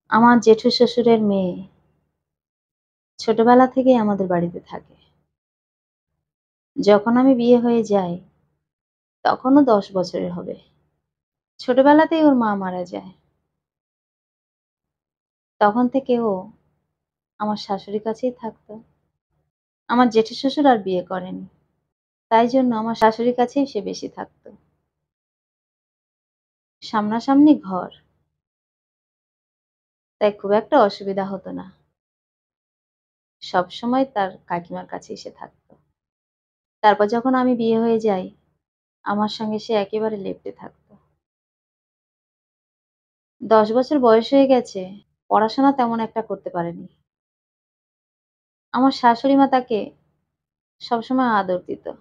আমার জেঠু শ্বশুরের মেয়ে ছোটবেলা থেকেই আমাদের বাড়িতে থাকে। যখন আমি বিয়ে হয়ে যাই, তখনও ১০ বছরের হবে। ছোটবেলাতেই ওর মা মারা যায়। তখন থেকে ও আমার শাশুড়ির কাছেই থাকতো। আমার জেঠু শ্বশুর আর বিয়ে করেনি। তাই জন্য আমার শাশুড়ির কাছেই সে বেশি থাকতো। সামনাসামনি ঘর, তাই খুব একটা অসুবিধা হতো না। সবসময় তার কাকিমার কাছেই সে থাকতো। তারপর যখন আমি বিয়ে হয়ে যাই, আমার সঙ্গে সে একেবারে লেপ্টে থাকতো। ১০ বছর বয়স হয়ে গেছে, পড়াশোনা তেমন একটা করতে পারেনি। আমার শাশুড়ি মা তাকে সবসময় আদর দিত।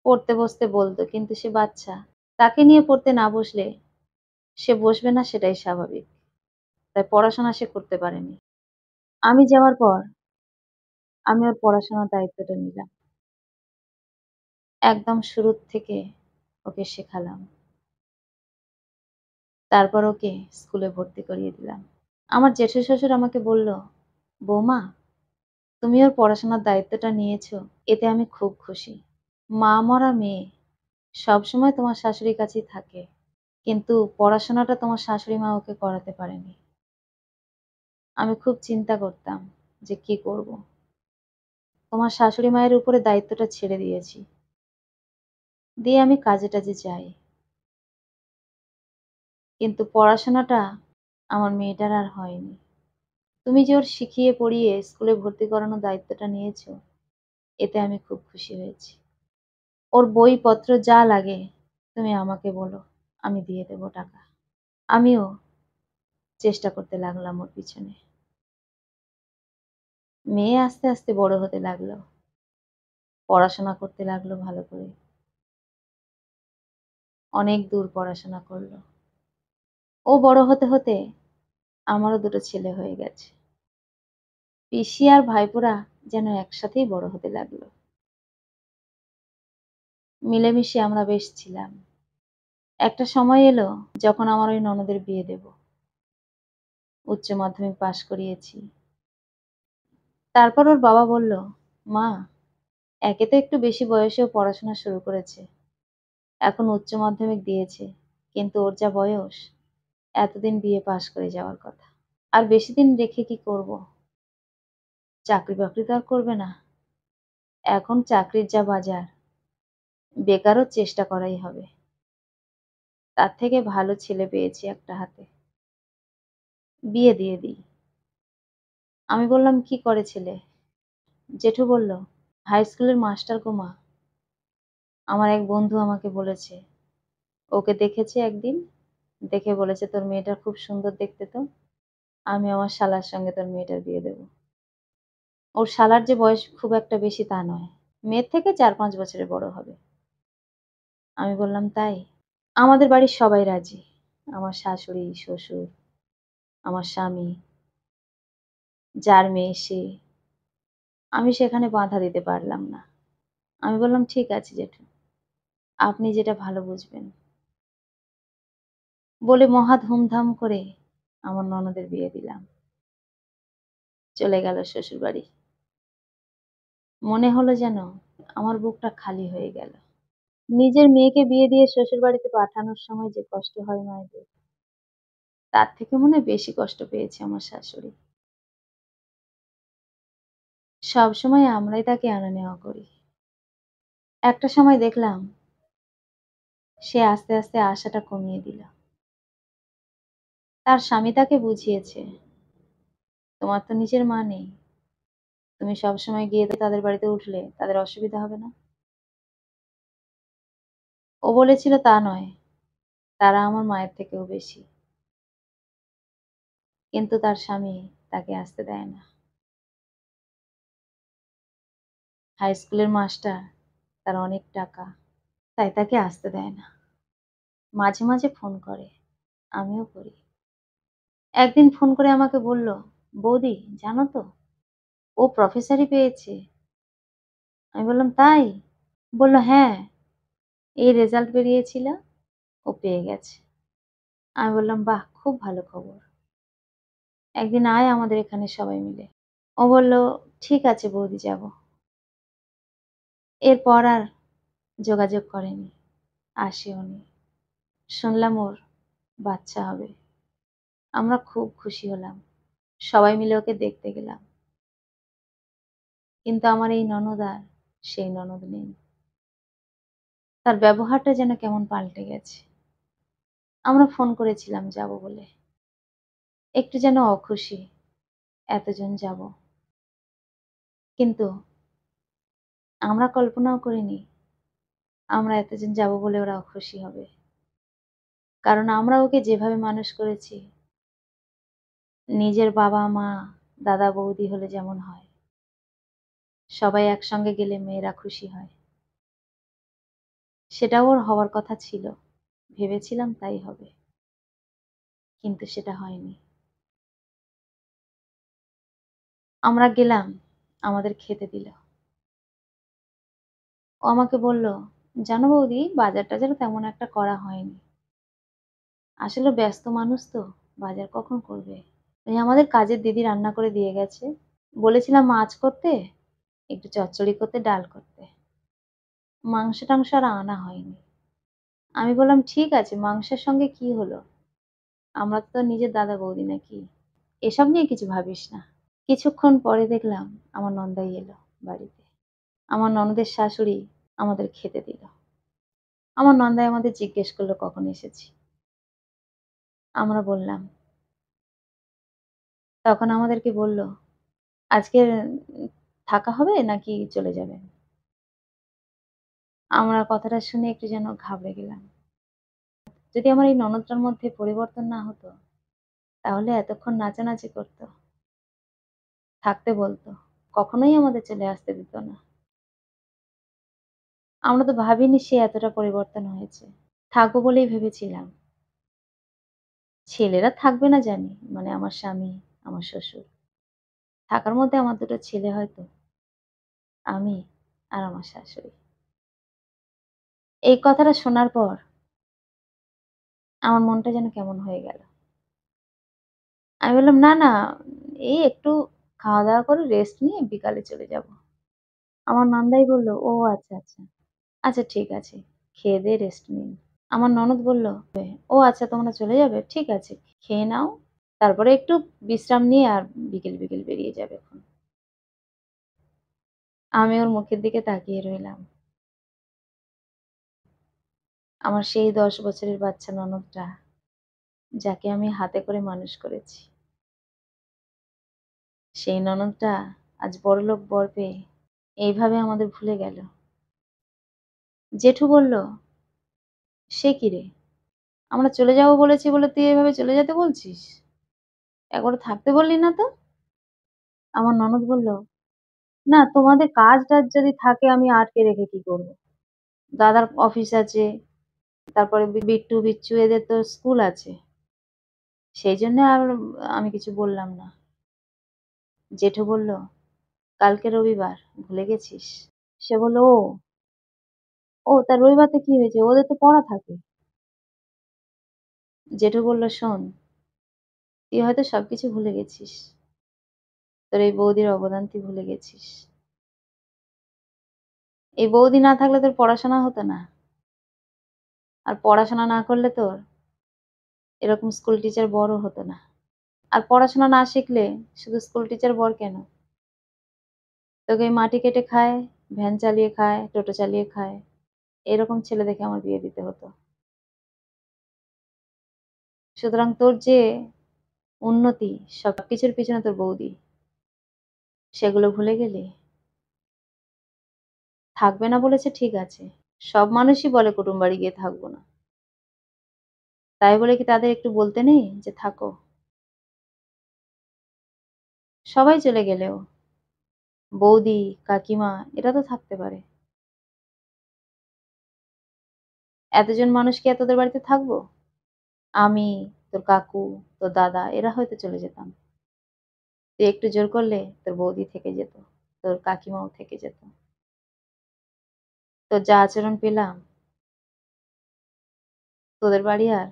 পড়তে বসতে বলত, কিন্তু সে বাচ্চা। তাকে নিয়ে পড়তে না বসলে সে বসবে না, সেটাই স্বাভাবিক। তাই পড়াশোনা সে করতে পারেনি। আমি যাওয়ার পর আমি ওর পড়াশোনার দায়িত্বটা নিলাম। একদম শুরুর থেকে ওকে শেখালাম। তারপর ওকে স্কুলে ভর্তি করিয়ে দিলাম। আমার জেঠু শ্বশুর আমাকে বলল, "বৌমা, তুমি ওর পড়াশোনার দায়িত্বটা নিয়েছো, এতে আমি খুব খুশি। মা মরা মেয়ে সবসময় তোমার শাশুড়ির কাছেই থাকে। কিন্তু পড়াশোনাটা তোমার শাশুড়ি মা ওকে করাতে পারেনি।" আমি খুব চিন্তা করতাম যে কি করব। তোমার শাশুড়ি মায়ের উপরে দায়িত্বটা ছেড়ে দিয়েছি। দিয়ে আমি কাজে টাজে যাই। কিন্তু পড়াশোনাটা আমার মেয়েটার আর হয়নি। তুমি যে ওর শিখিয়ে পড়িয়ে স্কুলে ভর্তি করানোর দায়িত্বটা নিয়েছো, এতে আমি খুব খুশি হয়েছি। ওর বইপত্র যা লাগে তুমি আমাকে বলো, আমি দিয়ে দেব টাকা। আমিও চেষ্টা করতে লাগলাম ওর পিছনে। মেয়ে আস্তে আস্তে বড় হতে লাগলো। পড়াশোনা করতে লাগলো ভালো করে। অনেক দূর পড়াশোনা করলো। ও বড় হতে হতে আমারও ২ টো ছেলে হয়ে গেছে। পিসি আর ভাইপোরা যেন একসাথেই বড় হতে লাগলো। মিলেমিশে আমরা বেশ ছিলাম। একটা সময় এলো যখন আমার ওই ননদের বিয়ে দেব। উচ্চ মাধ্যমিক পাশ করিয়েছি। তারপর ওর বাবা বলল, "মা, একে তো একটু বেশি বয়সেও পড়াশোনা শুরু করেছে। এখন উচ্চ মাধ্যমিক দিয়েছে। কিন্তু ওর যা বয়স, এতদিন বিএ পাশ করে যাওয়ার কথা। আর বেশিদিন রেখে কি করব? চাকরি-বাকরি তো আর করবে না। এখন চাকরির যা বাজার, বেকারও চেষ্টা করাই হবে। তার থেকে ভালো ছেলে পেয়েছি একটা হাতে। বিয়ে দিয়ে দিই।" আমি বললাম, "কি করে ছেলে?" জেঠু বলল, "হাই স্কুলের মাস্টার গো মা। আমার এক বন্ধু আমাকে বলেছে। ওকে দেখেছে একদিন। দেখে বলেছে, তোর মেয়েটা খুব সুন্দর দেখতে তো। আমি আমার শালার সঙ্গে তোর মেয়েটার বিয়ে দেব।" ওর শালার যে বয়স খুব একটা বেশি তা নয়। মেয়ের থেকে ৪-৫ বছরের বড় হবে। আমি বললাম, "তাই?" আমাদের বাড়ির সবাই রাজি। আমার শাশুড়ি, শ্বশুর, আমার স্বামী, যার মেয়ে সে। আমি সেখানে বাধা দিতে পারলাম না। আমি বললাম, "ঠিক আছে জেঠু, আপনি যেটা ভালো বুঝবেন।" বলে মহা ধুমধাম করে আমার ননদের বিয়ে দিলাম। চলে গেল শ্বশুরবাড়ি। মনে হলো যেন আমার বুকটা খালি হয়ে গেল। নিজের মেয়েকে বিয়ে দিয়ে শ্বশুরবাড়িতে পাঠানোর সময় যে কষ্ট হয় মায়েদের, তার থেকে মনে হয় বেশি কষ্ট পেয়েছে আমার শাশুড়ি। সবসময় আমরাই তাকে আনা নেওয়া করি। একটা সময় দেখলাম সে আস্তে আস্তে আশাটা কমিয়ে দিল। তার স্বামী তাকে বুঝিয়েছে, "তোমার তো নিজের মা নেই। তুমি সবসময় গিয়ে তাদের বাড়িতে উঠলে তাদের অসুবিধা হবে না?" ও বলেছিল, "তা নয়, তারা আমার মায়ের থেকেও বেশি।" কিন্তু তার স্বামী তাকে আসতে দেয় না। হাই স্কুলের মাস্টার, তার অনেক টাকা, তাই তাকে আসতে দেয় না। মাঝে মাঝে ফোন করে, আমিও করি। একদিন ফোন করে আমাকে বলল, "বৌদি, জানো তো, ও প্রফেসরই পেয়েছে।" আমি বললাম, "তাই?" বলল, "হ্যাঁ, এই রেজাল্ট বেরিয়েছিল, ও পেয়ে গেছে।" আমি বললাম, "বাহ, খুব ভালো খবর।" একদিন আয় আমাদের এখানে সবাই মিলে। ও বলল, ঠিক আছে বৌদি যাব। এরপর আর যোগাযোগ করেনি, আসেওনি। শুনলাম ওর বাচ্চা হবে। আমরা খুব খুশি হলাম। সবাই মিলে ওকে দেখতে গেলাম। কিন্তু আমার এই ননদ আর সেই ননদ নেই। তার ব্যবহারটা যেন কেমন পাল্টে গেছে। আমরা ফোন করেছিলাম যাব বলে। একটু যেন অখুশি, এতজন যাব। কিন্তু আমরা কল্পনাও করিনি আমরা এতজন যাব বলে ওরা অখুশি হবে। কারণ আমরা ওকে যেভাবে মানুষ করেছি, নিজের বাবা মা দাদা বৌদি হলে যেমন হয়, সবাই একসঙ্গে গেলে মেয়েরা খুশি হয়, সেটাও ওর হওয়ার কথা ছিল। ভেবেছিলাম তাই হবে, কিন্তু সেটা হয়নি। আমরা গেলাম, আমাদের খেতে দিল। ও আমাকে বলল, জানো বৌদি বাজার টাজার তেমন একটা করা হয়নি। আসলে ব্যস্ত মানুষ তো, বাজার কখন করবে। এই আমাদের কাজের দিদি রান্না করে দিয়ে গেছে। বলেছিলাম মাছ করতে, একটু চচ্চড়ি করতে, ডাল করতে। মাংস টাংস আর আনা হয়নি। আমি বললাম, ঠিক আছে, মাংসের সঙ্গে কি হলো? আমরা তো নিজের দাদা বৌদি নাকি, এসব নিয়ে কিছু ভাবিস না। কিছুক্ষণ পরে দেখলাম আমার নন্দাই এলো বাড়িতে। আমার ননদের শাশুড়ি আমাদের খেতে দিল। আমার নন্দাই আমাদের জিজ্ঞেস করলো কখন এসেছি। আমরা বললাম। তখন আমাদেরকে বলল, আজকে থাকা হবে নাকি চলে যাবেন? আমরা কথাটা শুনে একটু যেন ঘাবড়ে গেলাম। যদি আমার এই ননদটার মধ্যে পরিবর্তন না হতো, তাহলে এতক্ষণ নাচানাচি করতো, থাকতে বলতো, কখনোই আমাদের চলে আসতে দিত না। আমরা তো ভাবিনি সে এতটা পরিবর্তন হয়েছে। থাকবো বলেই ভেবেছিলাম। ছেলেরা থাকবে না জানি, মানে আমার স্বামী, আমার শ্বশুর। থাকার মধ্যে আমার ২ টো ছেলে হয়তো, আমি আর আমার শাশুড়ি। এই কথাটা শোনার পর আমার মনটা যেন কেমন হয়ে গেল। আমি বললাম, "না, না, এই একটু খাওয়া-দাওয়া করে রেস্ট নিয়ে বিকালে চলে যাব।" আমার নন্দাই বলল, "ও আচ্ছা, আচ্ছা। আচ্ছা ঠিক আছে। খেয়ে দেয়ে রেস্ট নিন।" আমার ননদ বলল, "ও আচ্ছা তোমরা চলে যাবে? ঠিক আছে। খেয়ে নাও। তারপরে একটু বিশ্রাম নিয়ে আর বিকেল বেরিয়ে যাবে এখন।" আমি ওর মুখের দিকে তাকিয়ে রইলাম। আমার সেই ১০ বছরের বাচ্চা ননদটা, যাকে আমি হাতে করে মানুষ করেছি। সেই ননদটা আজ বড়লোক বর পেয়ে এইভাবে আমাদের ভুলে গেল। জেঠু বলল, "সে কি রে? আমরা চলে যাবো বলেছি বলে তুই এভাবে চলে যেতে বলছিস? একবারও থাকতে বললি না তো?" আমার ননদ বলল, "না তোমাদের কাজ-টাজ যদি থাকে আমি আটকে রেখে কি করব? দাদার অফিস আছে, তারপরে বিট্টু, বিচ্ছু এদের তো স্কুল আছে। সেইজন্য আর আমি কিছু বললাম না।" জেঠু বলল, "কালকে রবিবার, ভুলে গেছিস?" সে বলল, ও তা রবিবারটা কি হয়েছে? ওদের তো পড়া থাকে।" জেঠু বলল, "শোন, তুই হয়তো সবকিছু ভুলে গেছিস। তোর এই বৌদির অবদান তুই ভুলে গেছিস। এই বৌদি না থাকলে তোর পড়াশোনা হতো না। আর পড়াশোনা না করলে তোর এরকম স্কুল টিচার বড়ও হতো না। আর পড়াশোনা না শিখলে শুধু স্কুল টিচার বর কেন? তোকে এই মাটি কেটে খায়, ভ্যান চালিয়ে খায়, টোটো চালিয়ে খায়। এরকম ছেলে দেখে আমার বিয়ে দিতে হতো। সুতরাং তোর যে উন্নতি, সবকিছুর পিছনে তোর বৌদি। সেগুলো ভুলে গেলি? থাকবে না বলেছে ঠিক আছে। সব মানুষই বলে কুটুমবাড়ি গিয়ে থাকবো না। তাই বলে কি তাদের একটু বলতে নেই যে থাকো? সবাই চলে গেলেও বৌদি, কাকিমা এরা তো থাকতে পারে। এতজন মানুষ কি আর তোদের বাড়িতে থাকবো? আমি, তোর কাকু, তোর দাদা এরা হয়তো চলে যেতাম। তুই একটু জোর করলে তোর বৌদি থেকে যেত, তোর কাকিমাও থেকে যেত। তোর যা আচরণ পেলাম, তোদের বাড়ি আর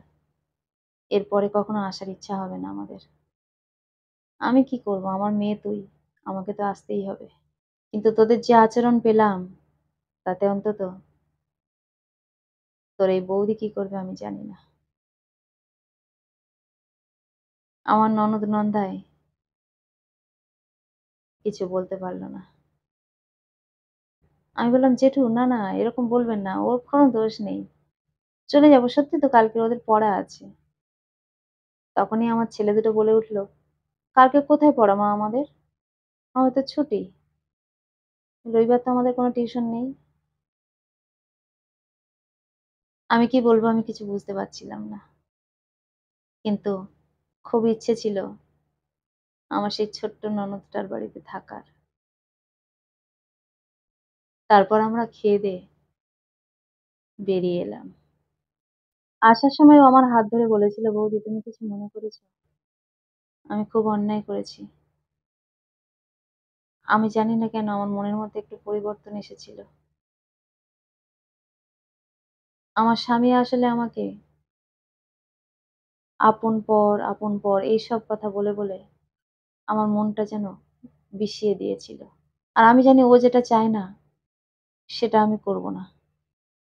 এরপরে কখনো আসার ইচ্ছা হবে না আমাদের। আমি কি করব? আমার মেয়ে তুই। আমাকে তো আসতেই হবে। কিন্তু তোদের যে আচরণ পেলাম, তাতে অন্তত তোর এই বৌদি কি করবে আমি জানি না। আমার ননদ নন্দাই কিছু বলতে পারল না। আমি বললাম, "জেঠু না, না এরকম বলবেন না। ওর কোনো দোষ নেই। চলে যাবো। সত্যি তো কালকে ওদের পড়া আছে।" তখনই আমার ছেলে দুটো বলে উঠল, "কালকে কোথায় পড়া মা আমাদের? আমাদের তো ছুটি। রবিবার তো আমাদের কোনো টিউশন নেই।" আমি কি বলবো আমি কিছু বুঝতে পারছিলাম না। কিন্তু খুব ইচ্ছে ছিল আমার সেই ছোট্ট ননদটার বাড়িতে থাকার। তারপর আমরা খেয়ে-দেয়ে বেরিয়ে এলাম। আসার সময় ও আমার হাত ধরে বলেছিল, "বৌদি তুমি কিছু মনে করেছ? আমি খুব অন্যায় করেছি। আমি জানি না কেন আমার মনের মধ্যে একটু পরিবর্তন এসেছিল। আমার স্বামী আসলে আমাকে আপন পর এইসব কথা বলে আমার মনটা যেন বিষিয়ে দিয়েছিল। আর আমি জানি ও যেটা চায় না সেটা আমি করব না।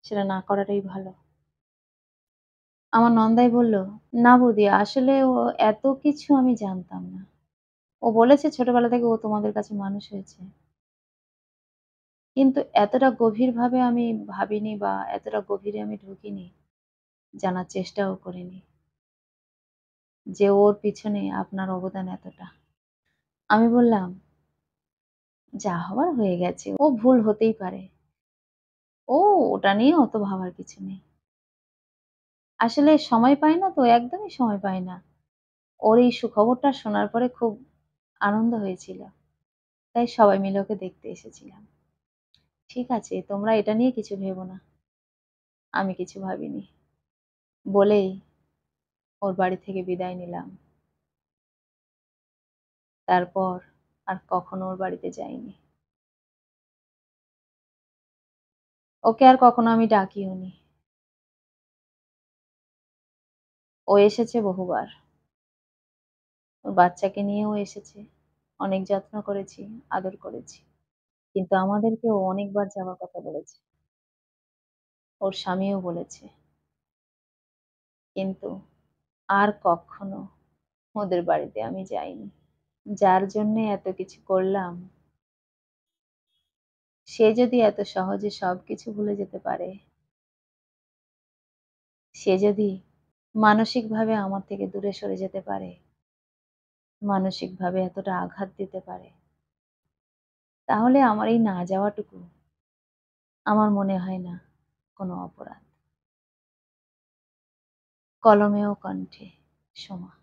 সেটা না করাটাই ভালো।" আমার নন্দাই বলল, "না বৌদি আসলে ও এত কিছু আমি জানতাম না। ও বলেছে ছোটবেলা থেকে ও তোমাদের কাছে মানুষ হয়েছে। কিন্তু এতটা গভীরভাবে আমি ভাবিনি বা এতটা গভীরে আমি ঢুকিনি। জানার চেষ্টাও করিনি যে ওর পিছনে আপনার অবদান এতটা।" আমি বললাম, "যা হওয়ার হয়ে গেছে। ও ভুল হতেই পারে। ও ওটা নিয়ে অত ভাবার কিছু নেই। আসলে সময় পায় না তো, একদমই সময় পায় না। ওর এই সুখবরটা শোনার পরে খুব আনন্দ হয়েছিল। তাই সবাই মিলে ওকে দেখতে এসেছিলাম। ঠিক আছে, তোমরা এটা নিয়ে কিছু ভেবো না। আমি কিছু ভাবিনি।" বলেই ওর বাড়ি থেকে বিদায় নিলাম। তারপর আর কখনো ওর বাড়িতে যাইনি। ওকে আর কখনো আমি ডাকিওনি। ও এসেছে বহুবার। ওর বাচ্চাকে নিয়েও এসেছে। অনেক যত্ন করেছি, আদর করেছি। কিন্তু আমাদেরকে ও অনেকবার যাওয়ার কথা বলেছে। ওর স্বামীও বলেছে। কিন্তু আর কখনো ওদের বাড়িতে আমি যাইনি। যার জন্যে এত কিছু করলাম, সে যদি এত সহজে সবকিছু ভুলে যেতে পারে, সে যদি মানসিকভাবে আমার থেকে দূরে সরে যেতে পারে, মানসিকভাবে এতটা আঘাত দিতে পারে, তাহলে আমার এই না যাওয়াটুকু আমার মনে হয় না কোনো অপরাধ। কলমে ও কণ্ঠে, সোমা।